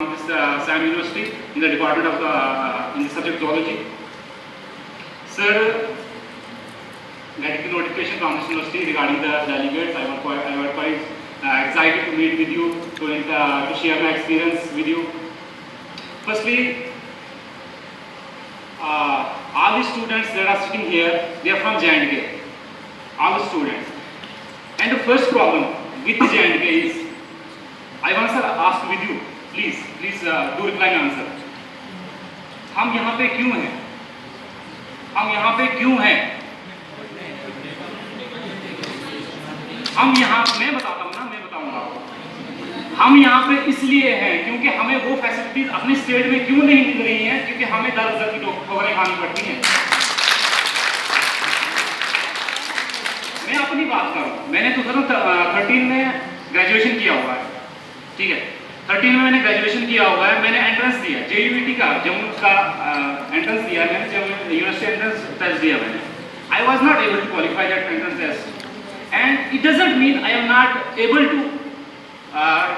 this SAM University in the department of in the subject zoology. Sir, getting the notification from this university regarding the delegates, I was quite excited to meet with you, to share my experience with you. Firstly, all the students that are sitting here, they are from J&K. All the students. And the first problem with the J&K is, I want to ask with you, please do reply my answer. हम यहाँ पे क्यों हैं? हम यहाँ पे क्यों हैं? हम यहाँ, मैं बताता हूँ ना, मैं बताऊँगा आपको। हम यहाँ पे इसलिए हैं क्योंकि हमें वो फैसिलिटीज अपने स्टेट में क्यों नहीं मिल रही हैं, क्योंकि हमें दर की ठोकरें खानी पड़ती हैं। मैं अपनी बात करूँ, मैंने 2013 में ग्रेजुएशन किया हुआ है, ठीक है। 13 में मैंने ग्रेजुएशन किया हुआ है, मैंने एंट्रेंस दिया JUET का, जम्मू का एंट्रेंस दिया, मैंने जम्मू यूनिवर्सिटी एंट्रेंस टेस्ट दिया मैंने। I was not able to qualify that entrance test, and it doesn't mean I am not able to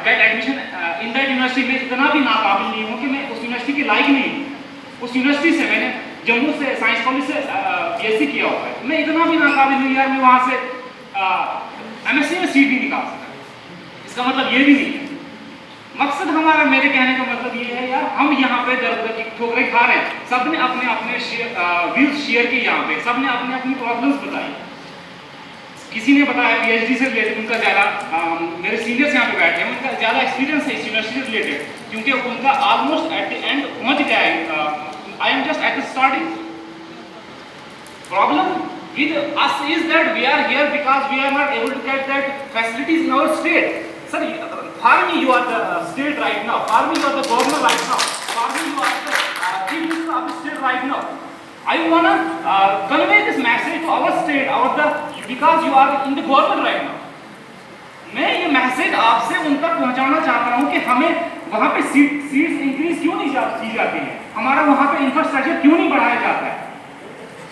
get admission in that university। मैं इतना भी नाकाबिल नहीं हूँ कि मैं उस यूनिवर्सिटी के लायक नहीं हूँ। उस यूनिवर्सिटी से मैंने जम्मू से साइंस कॉलेज से BSc किया हुआ है, मैं इतना भी नाकाबिल नहीं यार, मैं वहाँ से MSc में सीट भी निकाल सकता। इसका मतलब ये भी नहीं है। मकसद हमारा, मेरे कहने का मतलब ये है यार, हम यहाँ पे दर की ठोकरें खा रहे हैं। सबने अपने अपने व्यूज शेयर किए, यहाँ पे सबने अपने अपनी प्रॉब्लम्स बताई। किसी ने बताया PhD से रिलेटेड, उनका ज़्यादा मेरे सीनियर्स यहाँ पे बैठे हैं, उनका ज़्यादा एक्सपीरियंस है इस यूनिवर्सिटी से रिलेटेड, क्योंकि उनका ऑलमोस्ट एट द एंड पहुँच गया है। I am just at the starting. Problem with us is that we are here because we are not able to get that facilities in our state. Sir, for me you are the state right now. For me you are the governor right now. For me you are the chief minister of the state right now. I wanna convey this message to our state, because you are in the government right now. मैं ये message आपसे उन तक पहुंचाना चाहता हूं कि हमें वहां पे सीट्स इंक्रीज क्यों नहीं की जाती है, हमारा वहां पे इंफ्रास्ट्रक्चर क्यों नहीं बढ़ाया जाता है,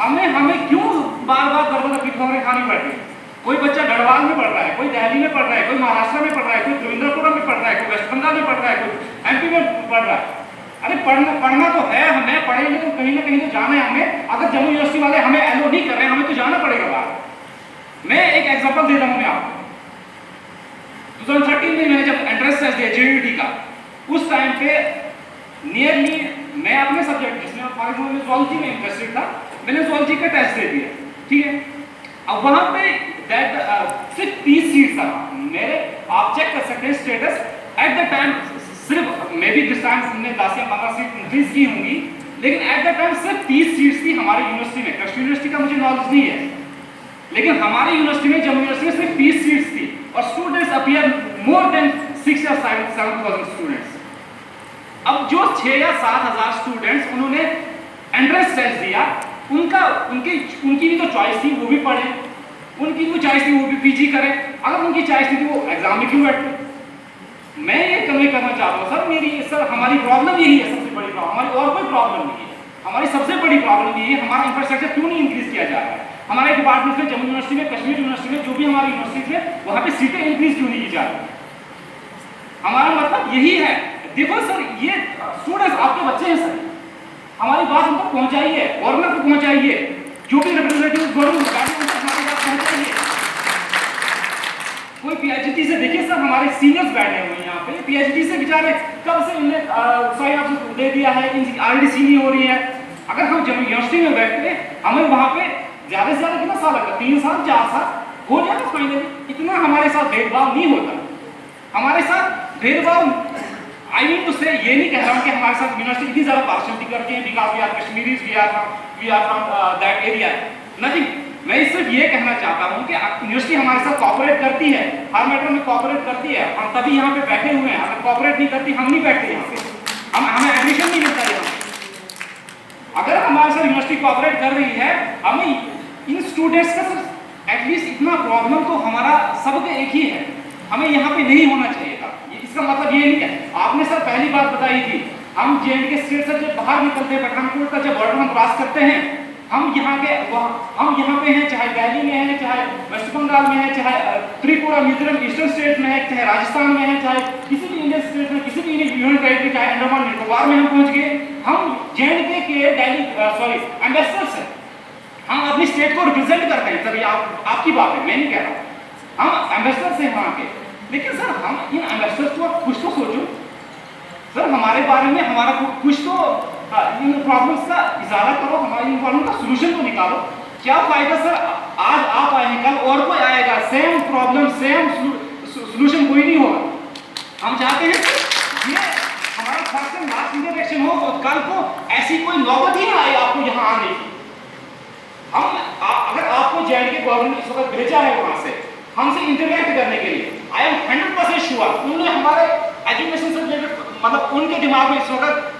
हमें क्यों बार-बार दर की ठोकरें खानी पड़ती है। कोई बच्चा गढ़वाल में पढ़ रहा है, कोई दिल्ली में पढ़ रहा है, कोई महाराष्ट्र में पढ़ रहा है, कोई त्रिवेंद्रपुरम में पढ़ रहा है, कोई वेस्ट बंगाल में पढ़ रहा है, कोई MP में पढ़ रहा है। अरे पढ़ना तो है, हमें पढ़ेंगे तो कहीं ना कहीं तो जाना है हमें। अगर जम्मू यूनिवर्सिटी वाले हमें एलो नहीं कर रहे हैं, हमें तो जाना पड़ेगा बाहर। मैं एक एग्जाम्पल देता हूँ मैं आपको। 2013 में मैंने जब एंट्रेंस टेस्ट दिया JUET का, उस टाइम पे नियरली मैं अपने सब्जेक्ट, जिसमें फॉर एग्जाम्पल ज़ूलॉजी में इंटरेस्टेड था, मैंने ज़ूलॉजी का टेस्ट दे दिया, ठीक है। अब वहाँ पे सिर्फ 30 सीट्स था मेरे। आप चेक कर सकते हैं स्टेटस एट द टाइम। सिर्फ मे बी दिस टाइम हमने 10 या 15 सीट इंक्रीज की होंगी, लेकिन एट द टाइम सिर्फ 30 सीट्स थी हमारी यूनिवर्सिटी में। कश्मीर यूनिवर्सिटी का मुझे नॉलेज नहीं है, लेकिन हमारी यूनिवर्सिटी में, जम्मू यूनिवर्सिटी में सिर्फ 30 सीट्स थी, और स्टूडेंट्स अपीयर मोर देन 6 या 7,000 स्टूडेंट्स। अब जो 6 या 7,000 स्टूडेंट्स उन्होंने एंट्रेंस टेस्ट दिया, उनकी भी तो चॉइस थी, वो भी पढ़े, उनकी भी चॉइस थी वो भी PG करें। अगर उनकी चॉइस थी तो वो एग्जाम में क्यों बैठते? मैं ये कन्वे करना चाहता हूँ सर, हमारी प्रॉब्लम यही है, सबसे बड़ी प्रॉब्लम। हमारी और कोई प्रॉब्लम नहीं है, हमारी सबसे बड़ी प्रॉब्लम यही है, हमारा इंफ्रास्ट्रक्चर क्यों नहीं इंक्रीज किया जा रहा है। हमारे डिपार्टमेंट में, जम्मू यूनिवर्सिटी में, कश्मीर यूनिवर्सिटी में, जो भी हमारी यूनिवर्सिटी है, वहाँ पे सीटें इंक्रीज क्यों नहीं की जा रही? हमारा मतलब यही है। देखो सर, ये स्टूडेंट्स आपके बच्चे हैं सर, हमारी बात उनको पहुंचाइए, गवर्नमेंट को पहुंचाइए, जो भी रिप्रेजेंटेटिव गवर्नमेंट हमारी बात पहुंचाइए। कोई PhD से, देखिए सर हमारे सीनियर्स बैठे हुए हैं यहाँ पे, PhD से बेचारे कब से इन्हें सॉरी दे दिया है, इनकी RDC नहीं हो रही है। अगर हम जब यूनिवर्सिटी में बैठते, हमें वहाँ पे ज़्यादा से ज़्यादा कितना साल लगता, 3 साल 4 साल हो जाएगा फाइनली। इतना हमारे साथ भेदभाव नहीं होता। हमारे साथ भेदभाव, आई मीन टू से, ये नहीं कह रहा हूँ कि हमारे साथ यूनिवर्सिटी इतनी ज़्यादा पार्शलिटी करती है, because we are Kashmiris, we are from that area, nothing. मैं सिर्फ ये कहना चाहता हूँ कि यूनिवर्सिटी हमारे साथ कोऑपरेट करती है, हर मैटर में कोऑपरेट करती है। हम तभी यहाँ पे बैठे हुए हैं, अगर कोऑपरेट नहीं करती हम नहीं बैठते यहाँ पे, हमें एडमिशन नहीं मिलता यहाँ। अगर हमारे साथ यूनिवर्सिटी कोऑपरेट कर रही है, हमें इन स्टूडेंट्स का सिर्फ एटलीस्ट इतना प्रॉब्लम तो हमारा सबका एक ही है, हमें यहाँ पे नहीं होना चाहिए था। इसका मतलब ये नहीं है। आपने सर पहली बात बताई थी, हम J&K स्टेट से जब बाहर निकलते हैं, पठानकोट का जब बॉर्डर हम क्रॉस करते हैं, हम यहाँ पे हैं, चाहे दिल्ली में है, चाहे वेस्ट बंगाल में है, चाहे त्रिपुरा, मिजोरम, ईस्टर्न स्टेट में है, चाहे राजस्थान में है, चाहे किसी भी इंडियन स्टेट में, किसी भी यूनियन टेरिटरी, चाहे अंडमान निकोबार में हम पहुंच गए। हम JNK के एम्बेसडर्स हैं, हम अपनी स्टेट को रिप्रेजेंट करते हैं। सर ये आपकी बात है, मैं नहीं कह रहा हूँ, हम एम्बेसडर्स हैं वहाँ के। लेकिन सर हम इन एम्बेसडर्स को कुछ तो सोचो सर, हमारे बारे में हमारा कुछ तो इन प्रॉब्लम्स का इजाला करो, हमारी इन प्रॉब्लम का सोल्यूशन तो निकालो। क्या फायदा सर, आज आप आए कल और कोई आएगा, सेम प्रॉब्लम सेम सोल्यूशन कोई नहीं होगा। हम चाहते हैं सर ये हमारा फर्स्ट एंड लास्ट इंटरेक्शन हो और कल को ऐसी कोई नौबत ही ना आए आपको यहाँ आने की। अगर आपको JNK गवर्नमेंट ने इस वक्त भेजा है वहां से हमसे इंटरेक्ट करने के लिए, आई एम 100% श्योर उन्होंने हमारे एजुकेशन से रिलेटेड, मतलब उनके दिमाग में इस वक्त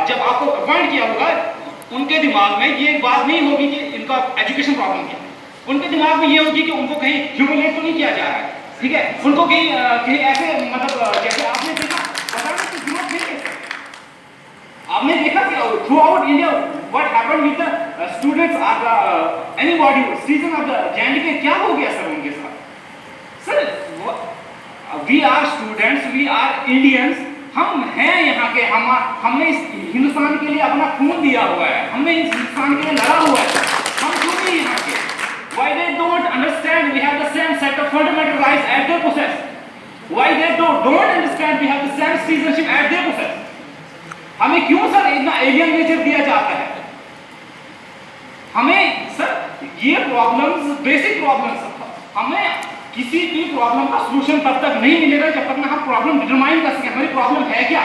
जब आपको अपॉइंट किया होगा, उनके दिमाग में ये बात नहीं होगी कि इनका एजुकेशन प्रॉब्लम क्या है। उनके दिमाग में ये होगी कि उनको कहीं ह्यूमिलेट तो नहीं किया जा रहा है, ठीक है। उनको कहीं ऐसे मतलब जैसे आपने देखा बताने की जरूरत नहीं है। आपने देखा कि throughout India what happened with the students of anybody season of the JNK, क्या हो गया सर उनके साथ। Sir we are students, we are Indians, हम हैं यहाँ के, हमने इस हिंदुस्तान के लिए अपना खून दिया हुआ है, हमने इस हिंदुस्तान के लिए लड़ा हुआ है, हम क्यों नहीं यहाँ के। Why they don't understand we have the same set of fundamental rights at their possess? Why they don't understand we have the same citizenship at their possess? हमें क्यों सर इतना एलियन नेचर दिया जाता है। हमें सर ये problems basic problems, हमें किसी भी प्रॉब्लम का सॉल्यूशन तब तक नहीं मिलेगा जब तक ना हम प्रॉब्लम डिटरमाइन कर सकें हमारी प्रॉब्लम है क्या।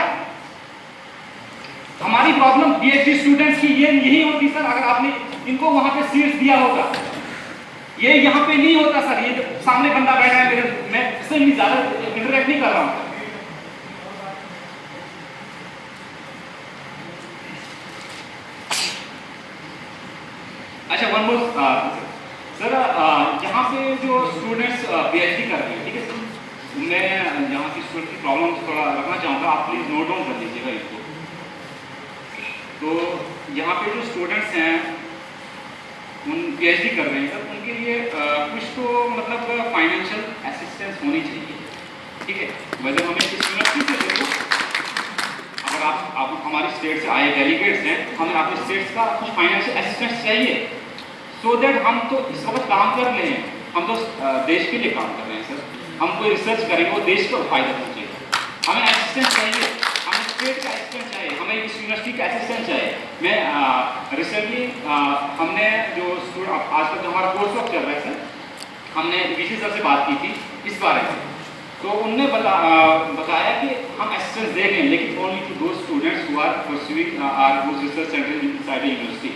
हमारी प्रॉब्लम PhD स्टूडेंट्स की यही होती सर, अगर आपने इनको वहां पे सीट्स दिया होगा, ये यहाँ पे नहीं होता सर। ये सामने बंदा बैठा है मेरे, मैं इससे भी ज्यादा इंटरेक्ट नहीं कर रहा हूँ। अच्छा वन मोर सर, यहाँ पे जो स्टूडेंट्स PhD कर रहे हैं, ठीक है सर, मैं यहाँ की स्टूडेंट की प्रॉब्लम थोड़ा रखना चाहूँगा, आप प्लीज़ नोट डाउन कर लीजिएगा इसको। तो यहाँ पे जो स्टूडेंट्स हैं उन PhD कर रहे हैं सर, उनके लिए कुछ तो मतलब फाइनेंशियल असिस्टेंस होनी चाहिए, ठीक है। वैसे हमें इस यूनिवर्सिटी से देखो, अगर आप हमारी स्टेट से आए डेलीगेट्स हैं, हमें अपने स्टेट्स का कुछ फाइनेंशियल असिस्टेंस चाहिए, सो दैट हम तो इस वक्त काम कर रहे हैं, हम तो देश के लिए काम कर रहे हैं सर। हम कोई रिसर्च करेंगे वो देश को फायदा पहुँचेगा। हमें असिस्टेंस चाहिए, हमें स्टेट का असिस्टेंस चाहिए, हमें इस यूनिवर्सिटी का असिस्टेंस चाहिए। मैं रिसेंटली हमने जो आजकल जो हमारा कोर्स वर्क चल रहा है सर, हमने VC सर से बात की थी इस बारे में, तो उनने बताया कि हम असिस्टेंस दे रहे हैं, लेकिन only to those students who are pursuing our research centre inside the university.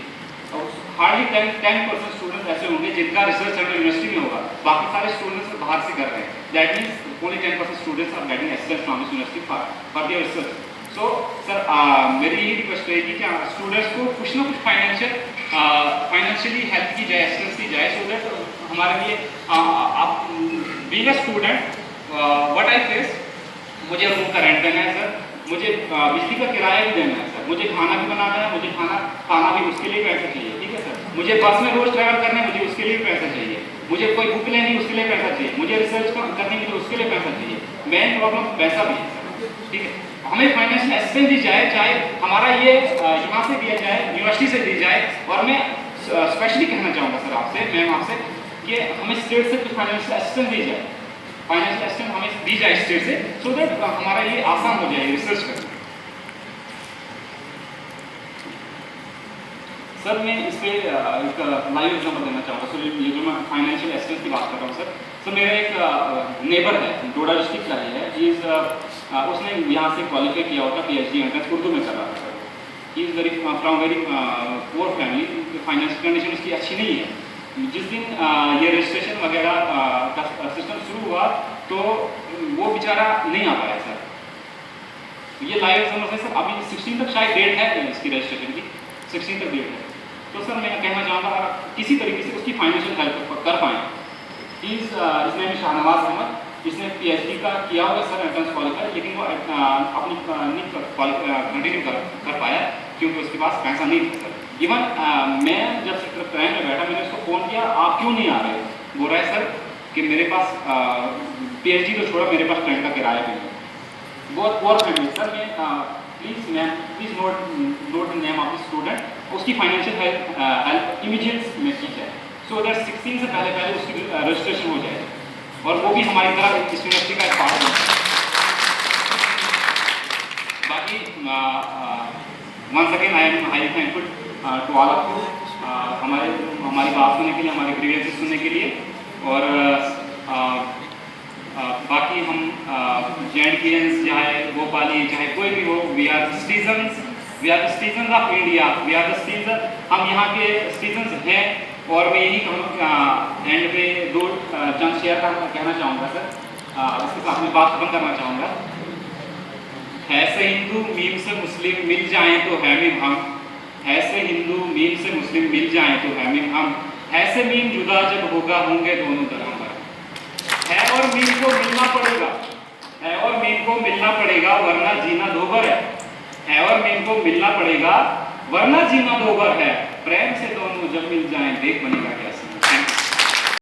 Hardly 10% students ऐसे होंगे जिनका रिसर्च सेंटर यूनिवर्सिटी में होगा, बाकी सारे स्टूडेंट्स बाहर से कर रहे हैं। That means only 10% students are getting assistance from this university for their research. So sir मेरी यही रिक्वेस्ट रहेगी कि स्टूडेंट्स को कुछ ना कुछ फाइनेंशियली हेल्प की जाए, असिस्टेंस की जाए, सो दैट हमारे लिए आप being a student what I face, मुझे रूम का रेंट देना है सर, मुझे बिजली का किराया भी देना है सर, मुझे खाना भी बनाना है, मुझे खाना भी उसके लिए पैसा चाहिए, ठीक है सर। मुझे बस में रोज ट्रैवल करना है, मुझे उसके लिए भी पैसा चाहिए, मुझे कोई बुक लेनी उसके लिए पैसा चाहिए, मुझे रिसर्च करने के लिए उसके लिए पैसा चाहिए। मेन प्रॉब्लम पैसा भी है सर, ठीक है। हमें फाइनेंशियल असिस्टेंस दी जाए, चाहे हमारा ये यहाँ से दिया जाए, यूनिवर्सिटी से दी जाए। और मैं स्पेशली कहना चाहूँगा सर आपसे, मैम आपसे, कि हमें स्टेट से कुछ फाइनेंशियल असिस्टेंस दी जाए, फाइनेंशियल असिस्टेंस हमें दी जाए स्टेट से, सो दैट हमारा ये आसान हो जाए रिसर्च करना। सर मैं इस पर एक लाइव एग्जाम्पल देना चाहूँगा सर। ये जो मैं फाइनेंशियल असिस्टेंस की बात कर रहा हूँ सर, मेरा एक नेबर है, डोडा डिस्ट्रिक्ट का ही है, उसने यहाँ से क्वालिफाई किया होता PhD एंट्रेंस उर्दू में कर रहा था sir. He is from very poor family, financial condition उसकी अच्छी नहीं है। जिस दिन ये रजिस्ट्रेशन वगैरह का सिस्टम शुरू हुआ तो वो बेचारा नहीं आ पाया सर। ये लाइव एग्जाम्पल है सर, अभी 16 तक शायद डेट है इसकी रजिस्ट्रेशन की, 16 तक डेट है। तो सर मैं कहना चाहूँगा किसी तरीके से उसकी फाइनेंशियल हेल्प कर पाएँ। इसने भी शाहनवाज अहमद, इसने PhD का किया होगा सर एंट्रेंस क्वालिफाई, लेकिन वो अपनी नहीं कंटिन्यू कर पाया क्योंकि उसके पास पैसा नहीं था सर। इवन मैं जब सेक्टर 3 में बैठा, मैंने उसको फ़ोन किया, आप क्यों नहीं आ रहे? बोल रहा है सर कि मेरे पास पीएचडी तो छोड़ा, मेरे पास ट्रेन का किराया भी नहीं। बहुत पुअर फैमिली सर। मैं please ma'am, please note the name of the student, उसकी फाइनेंशियल हेल्प इमीडिएट में की जाए, सो दैट 16 से पहले उसकी रजिस्ट्रेशन हो जाए, और वो भी हमारी तरह इस यूनिवर्सिटी का एक पार्ट बने। बाकी once again I am highly thankful to all of you, हमारी बात सुनने के लिए, हमारे ग्रीवेंसेस सुनने के लिए। और बाकी हम जे&केएंस चाहे भोपाली चाहे कोई भी हो, we are the citizens of India, we are the citizen, हम यहाँ के सिटीजन्स हैं। और मैं यही कहूँगा, एंड पे दो चंद शेयर कहना चाहूँगा सर, इसके साथ में बात खत्म करना चाहूँगा। ऐसे हिंदू मीम से मुस्लिम मिल जाएं तो है मीम हम, ऐसे हिंदू मीम से मुस्लिम मिल जाएं तो है मीम हम, ऐसे मीम जुदा जब होगा होंगे दोनों धर्म पर। है और मीम को मिलना पड़ेगा, है और मीम को मिलना पड़ेगा, वरना जीना दोभर है और मीम को मिलना पड़ेगा, वरना जीना दोभर है। प्रेम से दोनों जब मिल जाएं देख बनेगा कैसे।